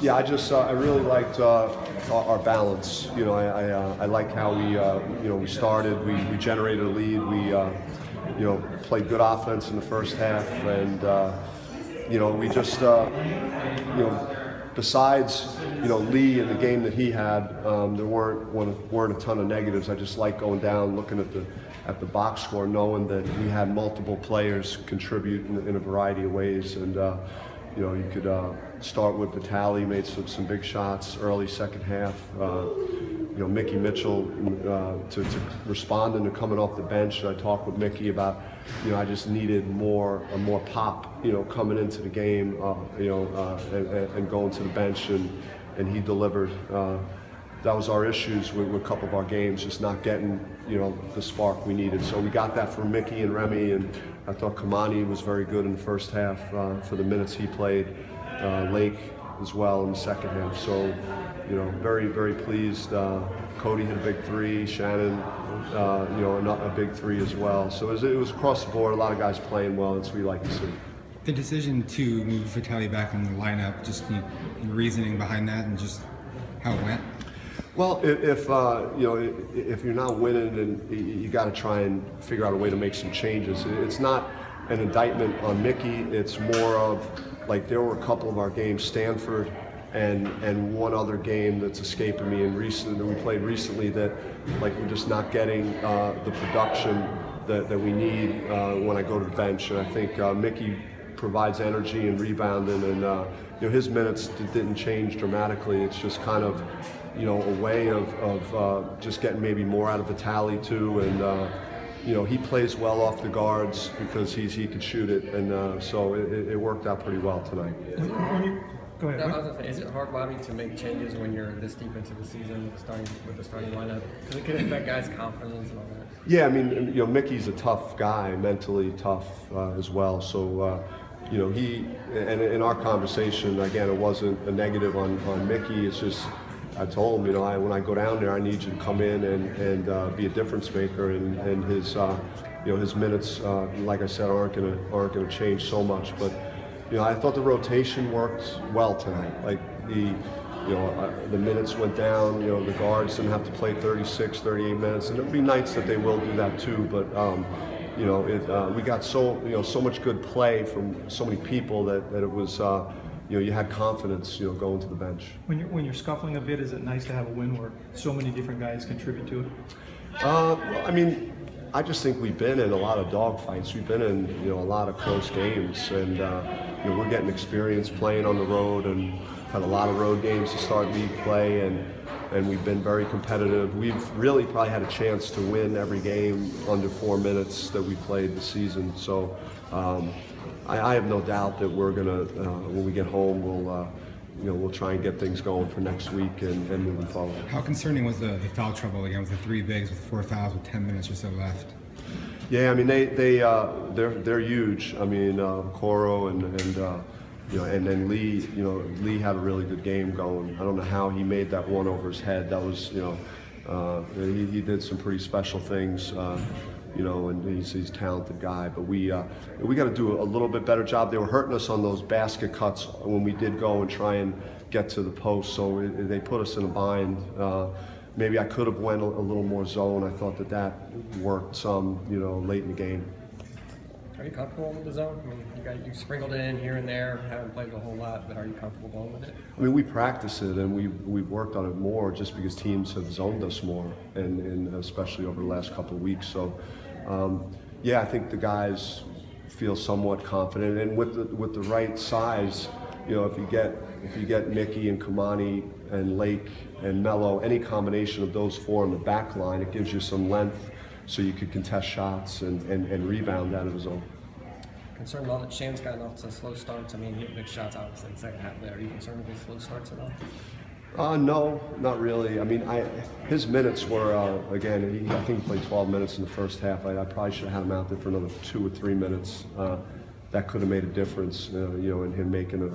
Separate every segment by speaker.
Speaker 1: Yeah, I really liked our balance. You know, I like how we started, we generated a lead, we played good offense in the first half, and we just besides Lee and the game that he had, there weren't a ton of negatives. I just like going down, looking at the box score, knowing that we had multiple players contribute in a variety of ways, and you could start with Vitale, made some big shots early second half. Mickey Mitchell to responding to coming off the bench. I talked with Mickey about, I just needed more pop, coming into the game, and going to the bench, and he delivered. That was our issues with a couple of our games, just not getting, the spark we needed. So we got that from Mickey and Remy, and I thought Kamani was very good in the first half for the minutes he played. Lake as well in the second half. So, very, very pleased. Cody hit a big three. Shannon, a big three as well. So it was across the board. A lot of guys playing well. That's what we like to see.
Speaker 2: The decision to move Vitale back in the lineup, just the reasoning behind that and just how it went?
Speaker 1: Well, if you're not winning, then you got to try and figure out a way to make some changes. It's not an indictment on Mickey. It's more of, like, there were a couple of our games, Stanford and one other game that's escaping me, and we played recently, that, like, we're just not getting the production that we need when I go to the bench. And I think Mickey provides energy and rebounding, and his minutes didn't change dramatically. It's just kind of a way of just getting maybe more out of Vitale too, and he plays well off the guards because he can shoot it, and so it worked out pretty well tonight.
Speaker 3: Go ahead. I was gonna say, is it hard, Bobby, to make changes when you're this deep into the season with the starting lineup? Because it can affect guys' confidence and all that.
Speaker 1: Yeah, I mean, Mickey's a tough guy, mentally tough as well. So, he, and in our conversation, again, it wasn't a negative on Mickey. It's just, I told him, when I go down there, I need you to come in and be a difference maker, and his minutes, like I said, aren't gonna change so much. But I thought the rotation worked well tonight. Like the minutes went down. The guards didn't have to play 36, 38 minutes, and there'll be nights that they will do that too. But we got so much good play from so many people that it was. You had confidence, going to the bench.
Speaker 4: When you're scuffling a bit, is it nice to have a win where so many different guys contribute to it?
Speaker 1: I just think we've been in a lot of dogfights. We've been in, a lot of close games, and we're getting experience playing on the road, and had a lot of road games to start league play, and we've been very competitive. We've really probably had a chance to win every game under 4 minutes that we played this season. So. I have no doubt that we're gonna, when we get home, we'll try and get things going for next week and moving forward.
Speaker 2: How concerning was the foul trouble again with the 3 bigs with 4 fouls with 10 minutes or so left?
Speaker 1: Yeah, I mean they're huge. I mean Coro and then Lee. Lee had a really good game going. I don't know how he made that one over his head. That was he did some pretty special things. And he's a talented guy, but we got to do a little bit better job. They were hurting us on those basket cuts when we did go and try and get to the post, so they put us in a bind. Maybe I could have went a little more zone. I thought that worked some, late in the game.
Speaker 3: Are you comfortable with the zone? I mean, you sprinkled it in here and there, haven't played a whole lot, but are you comfortable going with it?
Speaker 1: I mean, we practice it, and we've worked on it more just because teams have zoned us more, and especially over the last couple of weeks. So, I think the guys feel somewhat confident, and with the right size, if you get Mickey and Kamani and Lake and Mello, any combination of those four in the back line, it gives you some length, so you could contest shots and rebound out of the zone.
Speaker 3: Concerned about that Shan's gotten off to slow starts. I mean, he hit big shots obviously in the second half there. Are you concerned with his slow starts at all?
Speaker 1: No, not really. I mean, his minutes were, again, I think he played 12 minutes in the first half. I probably should have had him out there for another 2 or 3 minutes. That could have made a difference, in him making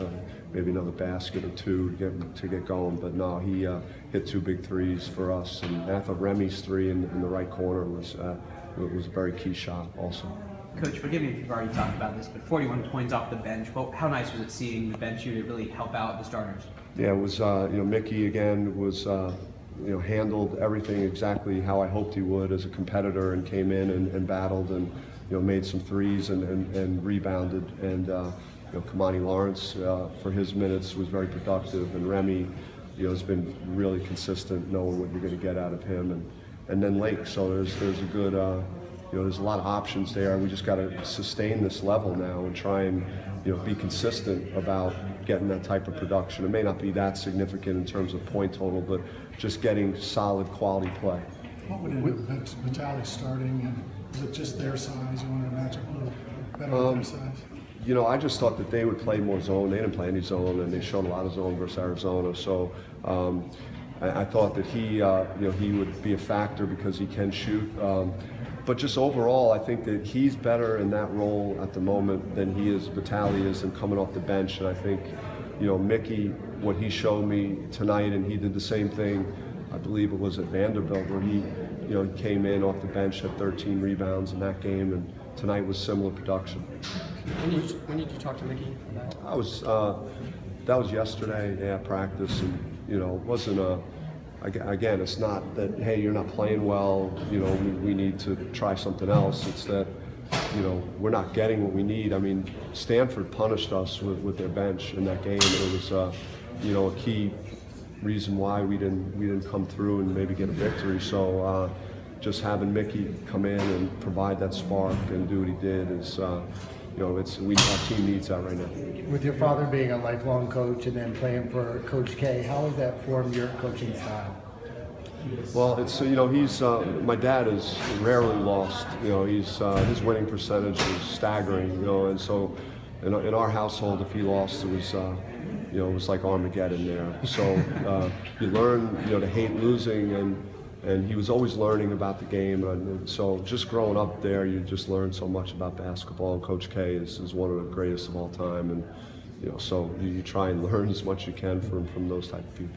Speaker 1: maybe another basket or two to get going. But no, he hit 2 big threes for us, and I thought Remy's 3 in the right corner was a very key shot also.
Speaker 5: Coach, forgive me if you've already talked about this, but 41 points off the bench. Well, how nice was it seeing the bench unit really help out the starters?
Speaker 1: Yeah, it was, Mickey again was, handled everything exactly how I hoped he would as a competitor, and came in and battled, and, made some threes and rebounded. And, Kamani Lawrence, for his minutes, was very productive, and Remy, has been really consistent, knowing what you're going to get out of him. And then Lake, so there's a good, there's a lot of options there. We just got to sustain this level now and try and, be consistent about getting that type of production. It may not be that significant in terms of point total, but just getting solid quality play.
Speaker 6: What would it do with Vitaly starting, and is it just their size? You wanted to match up a little better with their size?
Speaker 1: I just thought that they would play more zone. They didn't play any zone, and they showed a lot of zone versus Arizona. So I thought that he would be a factor because he can shoot. But just overall, I think that he's better in that role at the moment than Vitaly is, and coming off the bench. And I think, Mickey, what he showed me tonight, and he did the same thing, I believe it was at Vanderbilt, where he came in off the bench, had 13 rebounds in that game, and tonight was similar production.
Speaker 3: When did you talk to Mickey about?
Speaker 1: That was yesterday, practice, and it wasn't again, it's not that, hey, you're not playing well, we need to try something else. It's that, we're not getting what we need. I mean, Stanford punished us with their bench in that game, and it was, a key reason why we didn't come through and maybe get a victory. So just having Mickey come in and provide that spark and do what he did is, our team needs that right now.
Speaker 7: With your father being a lifelong coach and then playing for Coach K, how has that formed your coaching style?
Speaker 1: Well, it's he's my dad is rarely lost. He's his winning percentage is staggering. And so in our household, if he lost, it was it was like Armageddon there. So you learn to hate losing, and he was always learning about the game. And so just growing up there, you just learn so much about basketball. And Coach K is one of the greatest of all time. And so you try and learn as much as you can from those type of people.